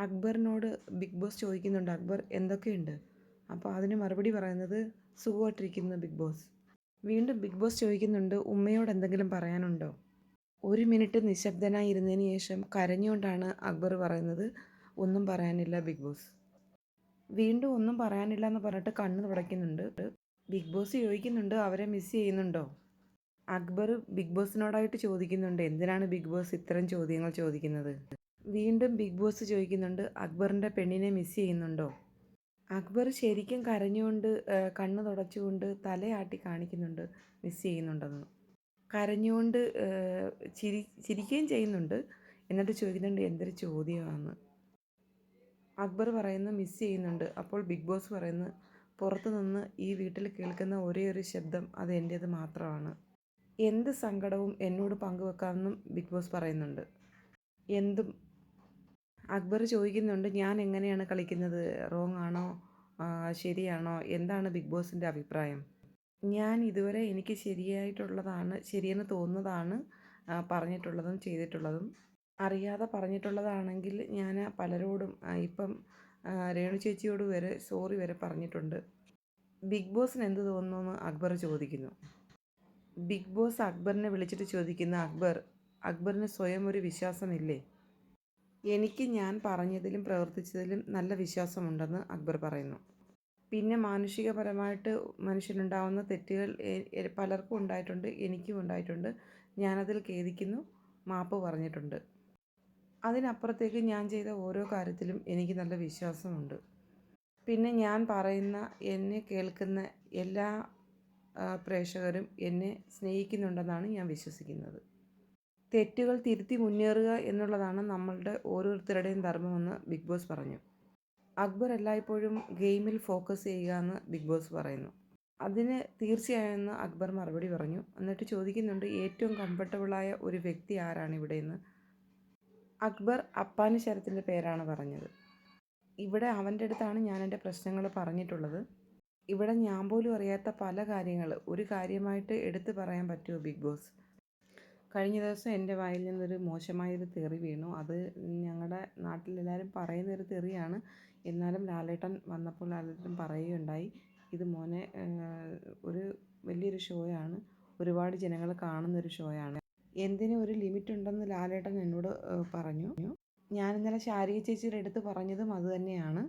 അക്ബറിനോട് big boss ചോദിക്കുന്നുണ്ട്, അക്ബർ എന്തൊക്കെയുണ്ട്? അപ്പോൾ അതിന് മറുപടി പറയുന്നത്, സുഖമായിട്ടിരിക്കുന്നു ബിഗ് ബോസ്. വീണ്ടും ബിഗ് ബോസ് ചോദിക്കുന്നുണ്ട്, ഉമ്മയോട് എന്തെങ്കിലും പറയാനുണ്ടോ? 1 മിനിറ്റ് നിശബ്ദനായി ഇരുന്നതിന് ശേഷം കരഞ്ഞുകൊണ്ടാണ് അക്ബർ പറയുന്നത്, ഒന്നും പറയാനില്ല ബിഗ് ബോസ്. വീണ്ടും ഒന്നും പറയാനില്ല എന്ന് പറഞ്ഞിട്ട് കണ്ണ് തുടയ്ക്കുന്നുണ്ട്. ബിഗ് ബോസ് ചോദിക്കുന്നുണ്ട്, അവരെ മിസ് ചെയ്യുന്നുണ്ടോ? അക്ബർ ബിഗ് ബോസിനോടായിട്ട് ചോദിക്കുന്നുണ്ട്, എന്തിനാണ് ബിഗ് ബോസ് ഇത്തരം ചോദ്യങ്ങൾ ചോദിക്കുന്നത്? വീണ്ടും ബിഗ് ബോസ് ചോദിക്കുന്നുണ്ട്, അക്ബറിൻ്റെ പെണ്ണിനെ മിസ് ചെയ്യുന്നുണ്ടോ? അക്ബർ ശരിക്കും കരഞ്ഞുകൊണ്ട് കണ്ണ് തുടച്ചുകൊണ്ട് തലയാട്ടി കാണിക്കുന്നുണ്ട് മിസ് ചെയ്യുന്നുണ്ടെന്ന്. കരഞ്ഞുകൊണ്ട് ചിരിക്കുകയും ചെയ്യുന്നുണ്ട്. എന്നിട്ട് ചോദിക്കുന്നുണ്ട്, എന്തൊരു ചോദ്യമാണെന്ന്. അക്ബർ പറയുന്നു മിസ് ചെയ്യുന്നുണ്ട്. അപ്പോൾ ബിഗ് ബോസ് പറയുന്നു, പുറത്തു നിന്ന് ഈ വീട്ടിൽ കേൾക്കുന്ന ഒരേ ഒരു ശബ്ദം അത് എൻ്റേത് മാത്രമാണ്. എന്ത് സങ്കടവും എന്നോട് പങ്കുവെക്കാമെന്നും ബിഗ് ബോസ് പറയുന്നുണ്ട്. എന്തും. അക്ബർ ചോദിക്കുന്നുണ്ട്, ഞാൻ എങ്ങനെയാണ് കളിക്കുന്നത്? റോങ് ആണോ ശരിയാണോ? എന്താണ് ബിഗ് ബോസിൻ്റെ അഭിപ്രായം? ഞാൻ ഇതുവരെ എനിക്ക് ശരിയെന്ന് തോന്നുന്നതാണ് പറഞ്ഞിട്ടുള്ളതും ചെയ്തിട്ടുള്ളതും. അറിയാതെ പറഞ്ഞിട്ടുള്ളതാണെങ്കിൽ ഞാൻ പലരോടും ഇപ്പം രേണു ചേച്ചിയോട് വരെ സോറി വരെ പറഞ്ഞിട്ടുണ്ട്. ബിഗ് ബോസിന് എന്ത് തോന്നുന്നു എന്ന് അക്ബർ ചോദിക്കുന്നു. ബിഗ് ബോസ് അക്ബറിനെ വിളിച്ചിട്ട് ചോദിക്കുന്ന, അക്ബറിന് സ്വയം ഒരു വിശ്വാസമില്ലേ? എനിക്ക് ഞാൻ പറഞ്ഞതിലും പ്രവർത്തിച്ചതിലും നല്ല വിശ്വാസമുണ്ടെന്ന് അക്ബർ പറയുന്നു. പിന്നെ മാനുഷികപരമായിട്ട് മനുഷ്യനുണ്ടാവുന്ന തെറ്റുകൾ പലർക്കും ഉണ്ടായിട്ടുണ്ട്, എനിക്കും ഉണ്ടായിട്ടുണ്ട്. ഞാനതിൽ ഖേദിക്കുന്നു, മാപ്പ് പറഞ്ഞിട്ടുണ്ട്. അതിനപ്പുറത്തേക്ക് ഞാൻ ചെയ്ത ഓരോ കാര്യത്തിലും എനിക്ക് നല്ല വിശ്വാസമുണ്ട്. പിന്നെ ഞാൻ പറയുന്ന എന്നെ കേൾക്കുന്ന എല്ലാ പ്രേക്ഷകരും എന്നെ സ്നേഹിക്കുന്നുണ്ടെന്നാണ് ഞാൻ വിശ്വസിക്കുന്നത്. തെറ്റുകൾ തിരുത്തി മുന്നേറുക എന്നുള്ളതാണ് നമ്മളുടെ ഓരോരുത്തരുടെയും ധർമ്മമെന്ന് ബിഗ് ബോസ് പറഞ്ഞു. അക്ബർ എല്ലായ്പ്പോഴും ഗെയിമിൽ ഫോക്കസ് ചെയ്യുക എന്ന് ബിഗ് ബോസ് പറയുന്നു. അതിന് തീർച്ചയായെന്ന് അക്ബർ മറുപടി പറഞ്ഞു. എന്നിട്ട് ചോദിക്കുന്നുണ്ട്, ഏറ്റവും കംഫർട്ടബിളായ ഒരു വ്യക്തി ആരാണ് ഇവിടെയെന്ന്. അക്ബർ അപ്പാനി ശരത്തിൻ്റെ പേരാണ് പറഞ്ഞത്. ഇവിടെ അവൻ്റെ അടുത്താണ് ഞാൻ എൻ്റെ പ്രശ്നങ്ങൾ പറഞ്ഞിട്ടുള്ളത്. ഇവിടെ ഞാൻ പോലും അറിയാത്ത പല കാര്യങ്ങൾ ഒരു കാര്യമായിട്ട് എടുത്തു പറയാൻ പറ്റുമോ ബിഗ് ബോസ്? കഴിഞ്ഞ ദിവസം എൻ്റെ വായിൽ നിന്നൊരു മോശമായൊരു തെറി വീണു. അത് ഞങ്ങളുടെ നാട്ടിലെല്ലാവരും പറയുന്നൊരു തെറിയാണ്. എന്നാലും ലാലേട്ടൻ വന്നപ്പോൾ ലാലേട്ടൻ പറയുകയുണ്ടായി, ഇത് മോനെ ഒരു വലിയൊരു ഷോയാണ്, ഒരുപാട് ജനങ്ങൾ കാണുന്നൊരു ഷോയാണ്, എന്തിനും ഒരു ലിമിറ്റ് ഉണ്ടെന്ന് ലാലേട്ടൻ എന്നോട് പറഞ്ഞു. ഞാൻ ഇന്നലെ ശാരിക ചേച്ചിയുടെ അടുത്ത് പറഞ്ഞതും അതുതന്നെയാണ്.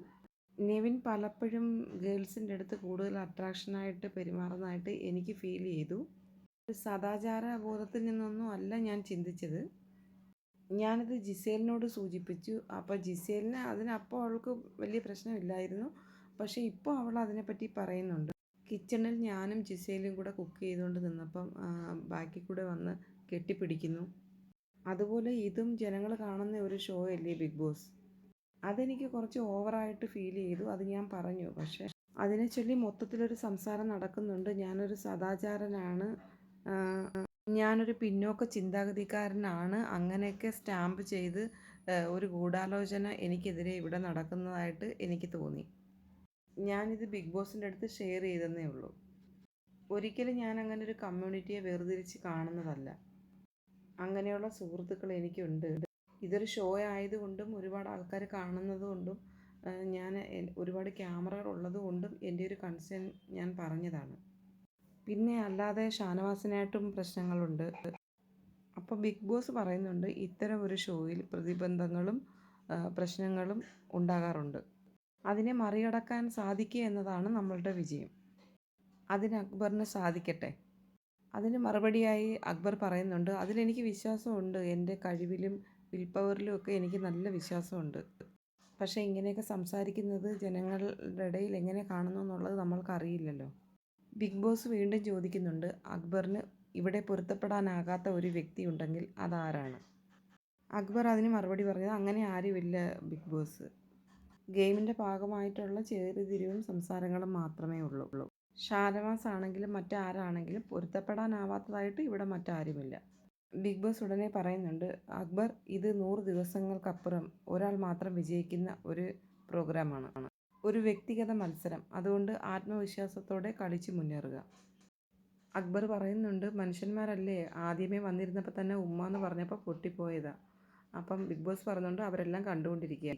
നെവിൻ പലപ്പോഴും ഗേൾസിൻ്റെ അടുത്ത് കൂടുതൽ അട്രാക്ഷനായിട്ട് പെരുമാറുന്നതായിട്ട് എനിക്ക് ഫീൽ ചെയ്തു. ഒരു സദാചാര ബോധത്തിൽ നിന്നൊന്നും അല്ല ഞാൻ ചിന്തിച്ചത്. ഞാനത് ജിസേലിനോട് സൂചിപ്പിച്ചു. അപ്പോൾ ജിസേലിന് അതിനപ്പോൾ അവൾക്ക് വലിയ പ്രശ്നമില്ലായിരുന്നു. പക്ഷേ ഇപ്പോൾ അവൾ അതിനെപ്പറ്റി പറയുന്നുണ്ട്. കിച്ചണിൽ ഞാനും ജിസേലും കൂടെ കുക്ക് ചെയ്തുകൊണ്ട് നിന്നപ്പം ബാക്കിൽ കൂടെ വന്ന് കെട്ടിപ്പിടിക്കുന്നു. അതുപോലെ ഇതും ജനങ്ങൾ കാണുന്ന ഒരു ഷോ അല്ലേ ബിഗ് ബോസ്? അതെനിക്ക് കുറച്ച് ഓവറായിട്ട് ഫീൽ ചെയ്തു. അത് ഞാൻ പറഞ്ഞു. പക്ഷേ അതിനെ ചൊല്ലി മൊത്തത്തിലൊരു സംസാരം നടക്കുന്നുണ്ട്. ഞാനൊരു സദാചാരനാണ്, ഞാനൊരു പിന്നോക്ക ചിന്താഗതിക്കാരനാണ്, അങ്ങനെയൊക്കെ സ്റ്റാമ്പ് ചെയ്ത് ഒരു ഗൂഢാലോചന എനിക്കെതിരെ ഇവിടെ നടക്കുന്നതായിട്ട് എനിക്ക് തോന്നി. ഞാനിത് ബിഗ് ബോസിൻ്റെ അടുത്ത് ഷെയർ ചെയ്തെന്നേ ഉള്ളൂ. ഒരിക്കലും ഞാൻ അങ്ങനെ ഒരു കമ്മ്യൂണിറ്റിയെ വേർതിരിച്ച് കാണുന്നതല്ല. അങ്ങനെയുള്ള സുഹൃത്തുക്കൾ എനിക്കുണ്ട്. ഇതൊരു ഷോ ആയതുകൊണ്ടും ഒരുപാട് ആൾക്കാർ കാണുന്നതുകൊണ്ടും ഞാൻ ഒരുപാട് ക്യാമറകൾ ഉള്ളതുകൊണ്ടും എൻ്റെ ഒരു കൺസേൺ ഞാൻ പറഞ്ഞതാണ്. പിന്നെ അല്ലാതെ ഷാനവാസിനായിട്ടും പ്രശ്നങ്ങളുണ്ട്. അപ്പോൾ ബിഗ് ബോസ് പറയുന്നുണ്ട്, ഇത്തരം ഒരു ഷോയിൽ പ്രതിബന്ധങ്ങളും പ്രശ്നങ്ങളും ഉണ്ടാകാറുണ്ട്. അതിനെ മറികടക്കാൻ സാധിക്കുക എന്നതാണ് നമ്മളുടെ വിജയം. അതിന് അക്ബറിന് സാധിക്കട്ടെ. അതിന് മറുപടിയായി അക്ബർ പറയുന്നുണ്ട്, അതിലെനിക്ക് വിശ്വാസമുണ്ട്, എൻ്റെ കഴിവിലും വിൽ പവറിലും ഒക്കെ എനിക്ക് നല്ല വിശ്വാസമുണ്ട്. പക്ഷേ ഇങ്ങനെയൊക്കെ സംസാരിക്കുന്നത് ജനങ്ങളുടെ ഇടയിൽ എങ്ങനെ കാണുന്നു എന്നുള്ളത് നമ്മൾക്കറിയില്ലല്ലോ. ബിഗ് ബോസ് വീണ്ടും ചോദിക്കുന്നുണ്ട്, അക്ബറിന് ഇവിടെ പൊരുത്തപ്പെടാനാകാത്ത ഒരു വ്യക്തി ഉണ്ടെങ്കിൽ അതാരാണ്? അക്ബർ അതിന് മറുപടി പറഞ്ഞത്, അങ്ങനെ ആരുമില്ല ബിഗ് ബോസ്. ഗെയിമിൻ്റെ ഭാഗമായിട്ടുള്ള ചേരിതിരിവും സംസാരങ്ങളും മാത്രമേ ഉള്ളൂ. ഷാനവാസ് ആണെങ്കിലും മറ്റാരാണെങ്കിലും പൊരുത്തപ്പെടാനാവാത്തതായിട്ട് ഇവിടെ മറ്റാരുമില്ല. ബിഗ് ബോസ് ഉടനെ പറയുന്നുണ്ട്, അക്ബർ, ഇത് 100 ദിവസങ്ങൾക്കപ്പുറം ഒരാൾ മാത്രം വിജയിക്കുന്ന ഒരു പ്രോഗ്രാമാണ്, ഒരു വ്യക്തിഗത മത്സരം. അതുകൊണ്ട് ആത്മവിശ്വാസത്തോടെ കളിച്ച് മുന്നേറുക. അക്ബർ പറയുന്നുണ്ട്, മനുഷ്യന്മാരല്ലേ, ആദ്യമേ വന്നിരുന്നപ്പോൾ തന്നെ ഉമ്മ എന്ന് പറഞ്ഞപ്പോൾ പൊട്ടിപ്പോയതാ. അപ്പം ബിഗ് ബോസ് പറയുന്നുണ്ട്, അവരെല്ലാം കണ്ടുകൊണ്ടിരിക്കുക.